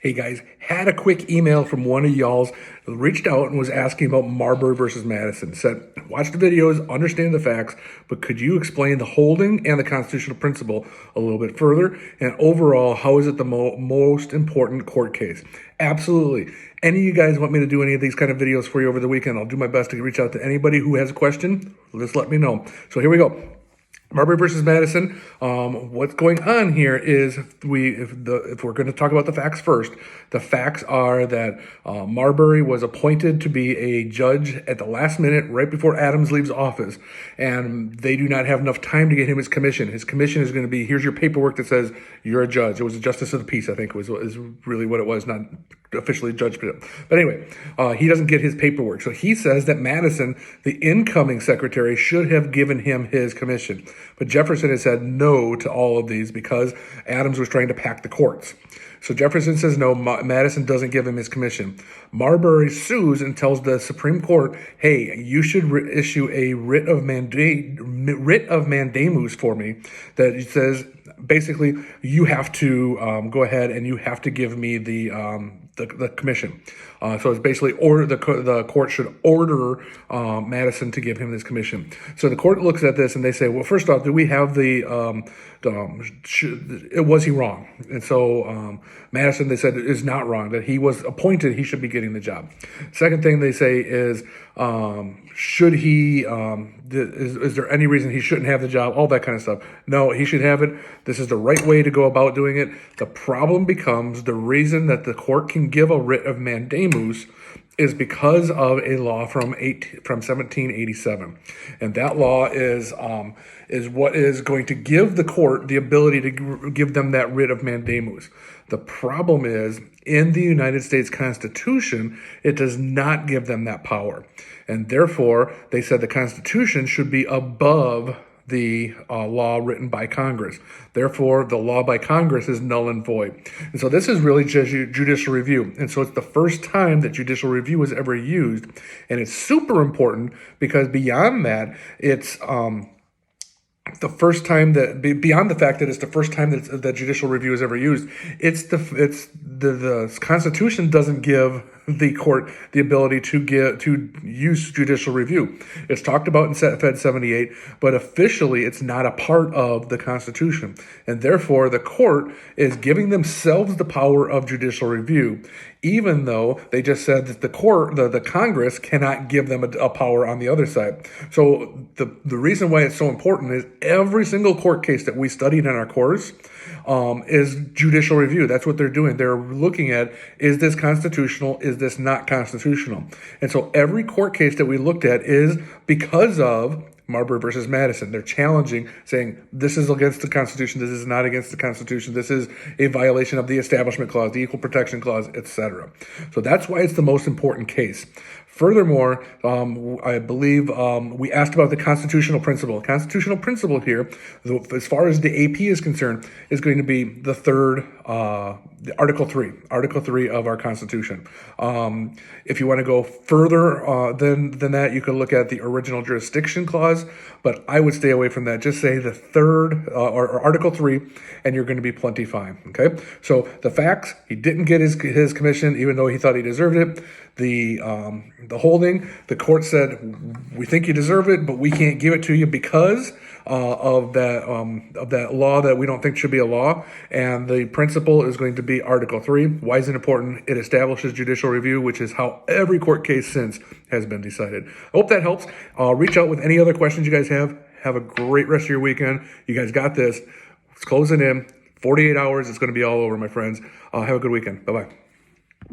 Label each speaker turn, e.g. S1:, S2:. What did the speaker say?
S1: Hey guys, had a quick email from one of y'all's, reached out and was asking about Marbury versus Madison. Said, watch the videos, understand the facts, but could you explain the holding and the constitutional principle a little bit further? And overall, how is it the most important court case? Absolutely. Any of you guys want me to do any of these kind of videos for you over the weekend? I'll do my best to reach out to anybody who has a question. Just let me know. So here we go. Marbury versus Madison. What's going on here is if we're going to talk about the facts first, the facts are that Marbury was appointed to be a judge at the last minute, right before Adams leaves office, and they do not have enough time to get him his commission. His commission is going to be, here's your paperwork that says you're a judge. It was a justice of the peace, I think is really what it was, not officially judge. But anyway, he doesn't get his paperwork. So he says that Madison, the incoming secretary, should have given him his commission. But Jefferson has said no to all of these because Adams was trying to pack the courts. So Jefferson says no, Madison doesn't give him his commission. Marbury sues and tells the Supreme Court, hey, you should issue a writ of mandamus for me that says, basically, you have to go ahead and you have to give me the commission. So it's basically the court should order Madison to give him this commission. So the court looks at this and they say, well, first off, do we have was he wrong? And so Madison, they said, is not wrong, that he was appointed, he should be getting the job. Second thing they say is, should he, is there any reason he shouldn't have the job? All that kind of stuff. No, he should have it. This is the right way to go about doing it. The problem becomes the reason that the court can give a writ of mandamus is because of a law from 1787. And that law is what is going to give the court the ability to give them that writ of mandamus. The problem is, in the United States Constitution, it does not give them that power. And therefore, they said the Constitution should be above the law written by Congress. Therefore, the law by Congress is null and void. And so this is really just judicial review. And so it's the first time that judicial review was ever used. And it's super important because beyond that, it's the first time that, beyond the fact that it's the first time that judicial review is ever used, the Constitution doesn't give the court the ability to use judicial review. It's talked about in Fed 78, but officially it's not a part of the Constitution. And therefore, the court is giving themselves the power of judicial review, even though they just said that the Congress cannot give them a power on the other side. So the reason why it's so important is every single court case that we studied in our course is judicial review. That's what they're doing. They're looking at, is this constitutional? Is this not constitutional? And so every court case that we looked at is because of Marbury versus Madison. They're challenging, saying this is against the Constitution, this is not against the Constitution, this is a violation of the Establishment Clause, the Equal Protection Clause, etc. So that's why it's the most important case. Furthermore, I believe we asked about the constitutional principle. The constitutional principle here, as far as the AP is concerned, is going to be the third, Article 3 of our Constitution. If you want to go further than that, you can look at the original jurisdiction clause, but I would stay away from that. Just say the third, or Article 3, and you're going to be plenty fine, okay? So the facts, he didn't get his commission, even though he thought he deserved it. The holding, the court said, we think you deserve it, but we can't give it to you because of that law that we don't think should be a law. And the principle is going to be Article 3. Why is it important? It establishes judicial review, which is how every court case since has been decided. I hope that helps. Reach out with any other questions you guys have. Have a great rest of your weekend. You guys got this. It's closing in. 48 hours. It's going to be all over, my friends. Have a good weekend. Bye-bye.